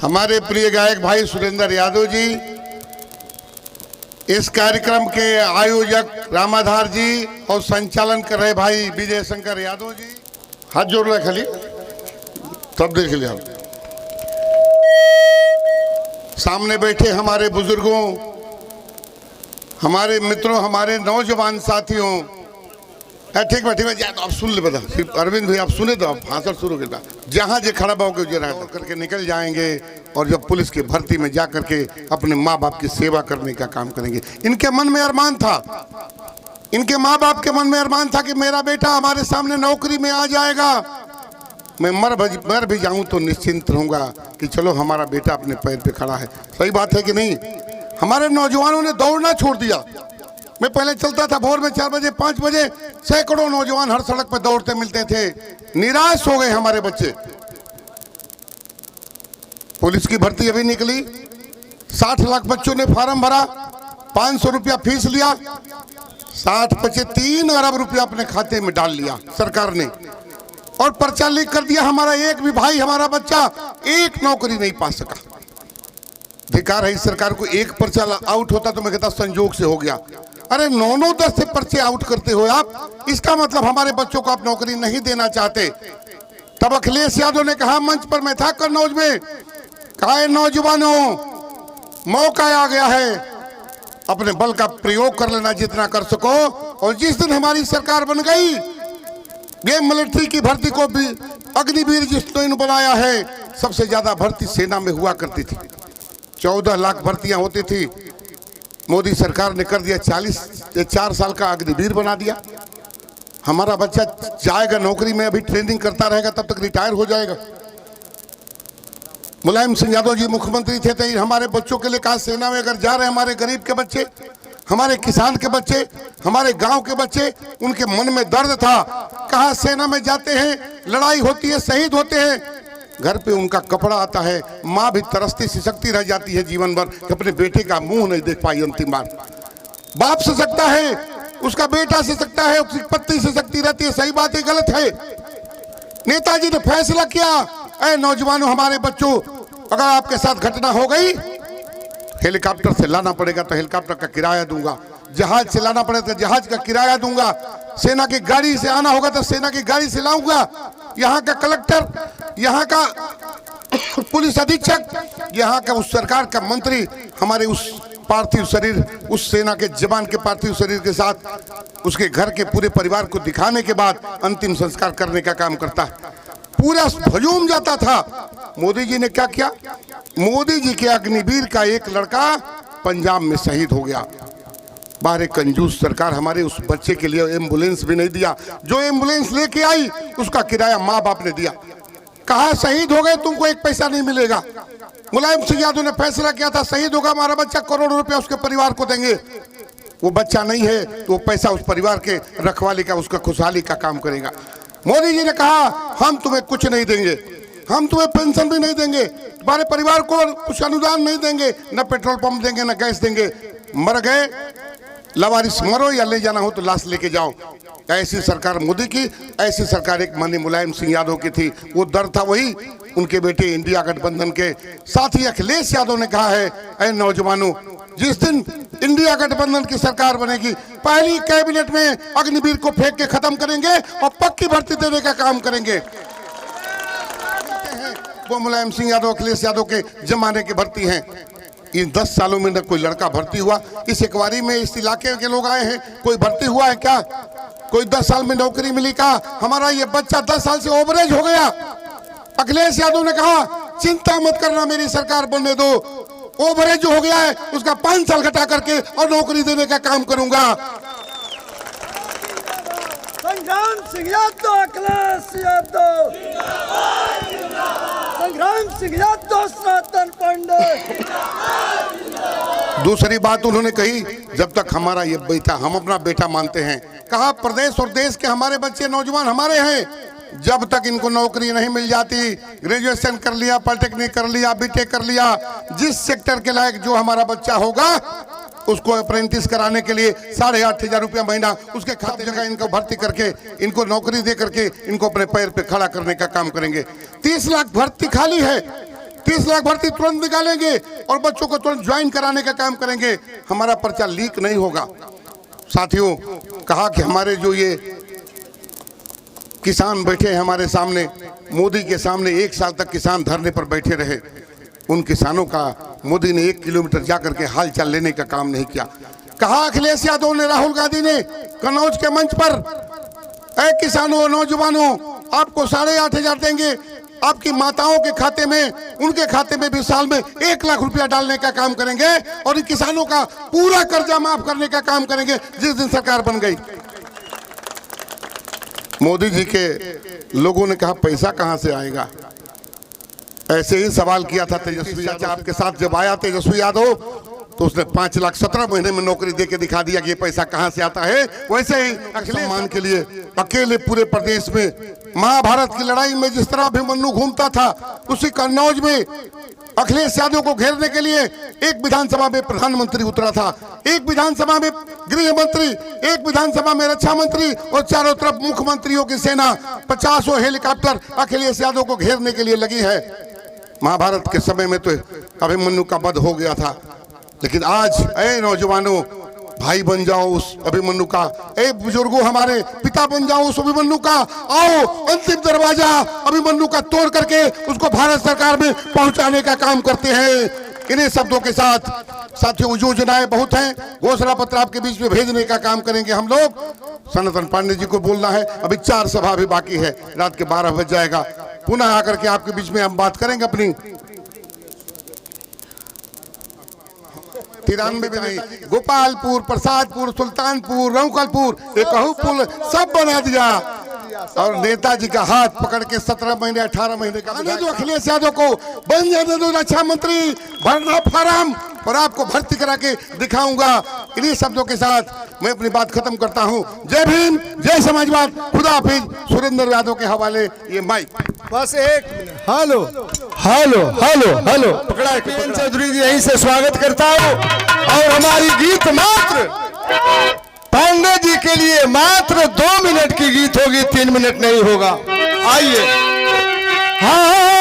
हमारे प्रिय गायक भाई सुरेंद्र यादव जी, इस कार्यक्रम के आयोजक रामाधार जी और संचालन कर रहे भाई विजय शंकर यादव जी। हाथ जोड़ रहे खाली तब देख लिया। सामने बैठे हमारे बुजुर्गों, हमारे मित्रों, हमारे नौजवान साथियों, ठीक बा तो आप सुन ले बता। अरविंद भाई आप सुने तो आप भाषण शुरू कर जहाँ जे खड़ा होकर जरा करके निकल जाएंगे और जब पुलिस की भर्ती में जा करके अपने माँ बाप की सेवा करने का काम करेंगे। इनके मन में अरमान था, इनके माँ बाप के मन में अरमान था कि मेरा बेटा हमारे सामने नौकरी में आ जाएगा, मैं मर भी जाऊं तो निश्चिंत रहूंगा कि चलो हमारा बेटा अपने पैर पे खड़ा है। सही बात है कि नहीं? हमारे नौजवानों ने दौड़ना छोड़ दिया। मैं पहले चलता था भोर में 4 बजे 5 बजे, सैकड़ों नौजवान हर सड़क पर दौड़ते मिलते थे। निराश हो गए हमारे बच्चे। पुलिस की भर्ती अभी निकली, 60 लाख बच्चों ने फॉर्म भरा, 500 रुपया फीस लिया, 60 बचे 3 अरब रुपया अपने खाते में डाल लिया सरकार ने और पर्चा लीक कर दिया। हमारा एक भी भाई, हमारा बच्चा एक नौकरी नहीं पा सका। धिक्कार है इस सरकार को। एक पर्चा आउट होता तो मैं कहता संजोग से हो गया। अरे 9-10 से पर्चे आउट करते हो आप, इसका मतलब हमारे बच्चों को आप नौकरी नहीं देना चाहते। तब अखिलेश यादव ने कहा, मंच पर मैं था कन्नौज में, कहा नौजवानों मौका आ गया है, अपने बल का प्रयोग कर लेना जितना कर सको। और जिस दिन हमारी सरकार बन गई, ये मिलिट्री की भर्ती को भी अग्निवीर जिसने बनाया है, सबसे ज्यादा भर्ती सेना में हुआ करती थी। 14 लाख भर्तियां होती थी, मोदी सरकार ने कर दिया 4 साल का अग्निवीर बना दिया। हमारा बच्चा जाएगा नौकरी में, अभी ट्रेनिंग करता रहेगा, तब तक रिटायर हो जाएगा। मुलायम सिंह यादव जी मुख्यमंत्री थे तो हमारे बच्चों के लिए कहा सेना में अगर जा रहे हैं हमारे गरीब के बच्चे, हमारे किसान के बच्चे, हमारे गांव के बच्चे, उनके मन में दर्द था। कहा सेना में जाते हैं, लड़ाई होती है, शहीद होते हैं, घर पे उनका कपड़ा आता है, माँ भी तरसती सिसकती रह जाती है जीवन भर कि अपने बेटे का मुंह नहीं देख पाई अंतिम बार। बाप से सकता है, उसका बेटा से सकता है, उसकी पत्नी से सकती रहती है। सही बात है, गलत है? नेताजी ने फैसला किया, ऐ नौजवानों, हमारे बच्चों, अगर आपके साथ घटना हो गई, हेलीकॉप्टर से लाना पड़ेगा तो हेलीकॉप्टर का किराया दूंगा, जहाज से लाना पड़ेगा तो जहाज का किराया दूंगा, सेना की गाड़ी से आना होगा तो सेना की गाड़ी से लाऊंगा। यहाँ का कलेक्टर, यहाँ का पुलिस अधीक्षक, यहाँ का उस सरकार का मंत्री हमारे उस पार्थिव शरीर, उस सेना के जवान के पार्थिव शरीर के साथ उसके घर के पूरे परिवार को दिखाने के बाद अंतिम संस्कार करने का काम करता है। पूरा हजूम जाता था। मोदी जी ने क्या किया? मोदी जी के अग्निवीर का एक लड़का पंजाब में शहीद हो गया। बाहर कंजूस सरकार हमारे उस बच्चे के लिए एम्बुलेंस भी नहीं दिया। जो एम्बुलेंस लेके आई उसका किराया माँ बाप ने दिया। कहा शहीद हो गए, तुमको एक पैसा नहीं मिलेगा। मुलायम सिंह यादव ने फैसला किया था, शहीद होगा हमारा बच्चा, करोड़ों रुपया उसके परिवार को देंगे। वो बच्चा नहीं है तो वो पैसा उस परिवार के रखवाली का, उसका खुशहाली का काम करेगा। मोदी जी ने कहा, हम तुम्हें कुछ नहीं देंगे, हम तुम्हें पेंशन भी नहीं देंगे, तुम्हारे परिवार को कुछ अनुदान नहीं देंगे, न पेट्रोल पंप देंगे, न गैस देंगे। मर गए, लवारिस मरो, या ले जाना हो तो लाश लेके जाओ। ऐसी सरकार मोदी की, ऐसी सरकार एक माननीय मुलायम सिंह यादव की थी। वो दर्द था वही उनके बेटे इंडिया गठबंधन के। साथ ही अखिलेश यादव ने कहा है, ऐ नौजवानों, जिस दिन इंडिया गठबंधन की सरकार बनेगी, पहली कैबिनेट में अग्निवीर को फेंक के खत्म करेंगे और पक्की भर्ती देने का काम करेंगे। वो मुलायम सिंह यादव, अखिलेश यादव के जमाने की भर्ती है। इन 10 सालों में न कोई लड़का भर्ती हुआ। इस एकवारी में इस इलाके के लोग आए हैं, कोई भर्ती हुआ है क्या? कोई 10 साल में नौकरी मिली का? हमारा ये बच्चा 10 साल से ओवरेज हो गया। अखिलेश यादव ने कहा, चिंता मत करना, मेरी सरकार बनने दो, ओवरेज जो हो गया है उसका 5 साल घटा करके और नौकरी देने का काम करूंगा। संग्राम सिंह यादव, अखिलेश यादव, संग्राम सिंह यादव, सनातन पंडित। दूसरी बात उन्होंने कही, जब तक हमारा ये बेटा, हम अपना बेटा मानते हैं, कहा प्रदेश और देश के हमारे बच्चे नौजवान हमारे हैं, जब तक इनको नौकरी नहीं मिल जाती, ग्रेजुएशन कर लिया, पॉलिटेक्निक कर लिया, बीटेक कर लिया, जिस सेक्टर के लायक जो हमारा बच्चा होगा उसको अप्रेंटिस कराने के लिए 8,500 रुपया महीना उसके खाते जगह इनको भर्ती करके, इनको नौकरी दे करके इनको अपने पैर पे खड़ा करने का काम करेंगे। 30 लाख भर्ती खाली है, 30 लाख भर्ती तुरंत निकालेंगे और बच्चों को तुरंत ज्वाइन कराने का काम करेंगे। हमारा पर्चा लीक नहीं होगा। साथियों, कहा कि हमारे जो ये किसान बैठे हैं हमारे सामने, मोदी के सामने 1 साल तक किसान धरने पर बैठे रहे। उन किसानों का मोदी ने 1 किलोमीटर जाकर के हाल चाल लेने का काम नहीं किया। कहा अखिलेश यादव ने, राहुल गांधी ने कन्नौज के मंच पर, ऐ किसानों नौजवानों, आपको 8,500 देंगे, आपकी माताओं के खाते में, उनके खाते में भी साल में 1 लाख रुपया डालने का काम करेंगे और इन किसानों का पूरा कर्जा माफ करने का काम करेंगे जिस दिन सरकार बन गई। मोदी जी के लोगों ने कहा पैसा कहां से आएगा। ऐसे ही सवाल किया था तेजस्वी यादव आपके साथ जब आया तेजस्वी यादव, तो उसने 5 लाख 17 महीने में नौकरी देके दिखा दिया कि ये पैसा कहां से आता है। वैसे ही सम्मान के लिए अकेले पूरे प्रदेश में महाभारत की लड़ाई में जिस तरह अभिमन्यु घूमता था, उसी कन्नौज में अखिलेश यादव को घेरने के लिए एक विधानसभा में प्रधानमंत्री उतरा था, एक विधानसभा में गृह मंत्री, एक विधानसभा में रक्षा मंत्री और चारों तरफ मुख्यमंत्रियों की सेना, 50 हेलीकॉप्टर अखिलेश यादव को घेरने के लिए लगी है। महाभारत के समय में तो अभिमन्यु का वध हो गया था, लेकिन आज ऐ नौजवानों, भाई बन जाओ उस अभिमन्यु का, ऐ बुजुर्गों हमारे पिता बन जाओ उस अभिमन्यु का। आओ अंतिम दरवाजा अभिमन्यु का तोड़ करके उसको भारत सरकार में पहुंचाने का काम करते हैं। इन्हीं शब्दों के साथ साथियों, योजनाएं बहुत हैं, घोषणा पत्र आपके बीच में भेजने का काम करेंगे हम लोग। सनातन पांडे जी को बोलना है, अभी 4 सभा भी बाकी है, रात के 12 बज जाएगा। पुनः आकर के आपके बीच में हम बात करेंगे अपनी 93 में आई, गोपालपुर, प्रसादपुर, सुल्तानपुर, रौकलपुर, एक पुल सब बना दिया और नेताजी का हाथ पकड़ के 17 महीने 18 महीने का जो अखिलेश यादव को बन जाने दो रक्षा मंत्री, भरना फार्म और आपको भर्ती करा के दिखाऊंगा। इन्हीं शब्दों के साथ मैं अपनी बात खत्म करता हूं। जय भीम, जय समाजवाद, खुदा हाफिज। सुरेंद्र यादव के हवाले ये माइक। बस एक हेलो हेलो हेलो हेलो पकड़ा चौधरी जी यहीं से स्वागत करता हूँ। और हमारी गीत मात्र पांडे जी के लिए मात्र 2 मिनट की गीत होगी, 3 मिनट नहीं होगा। आइए। हाँ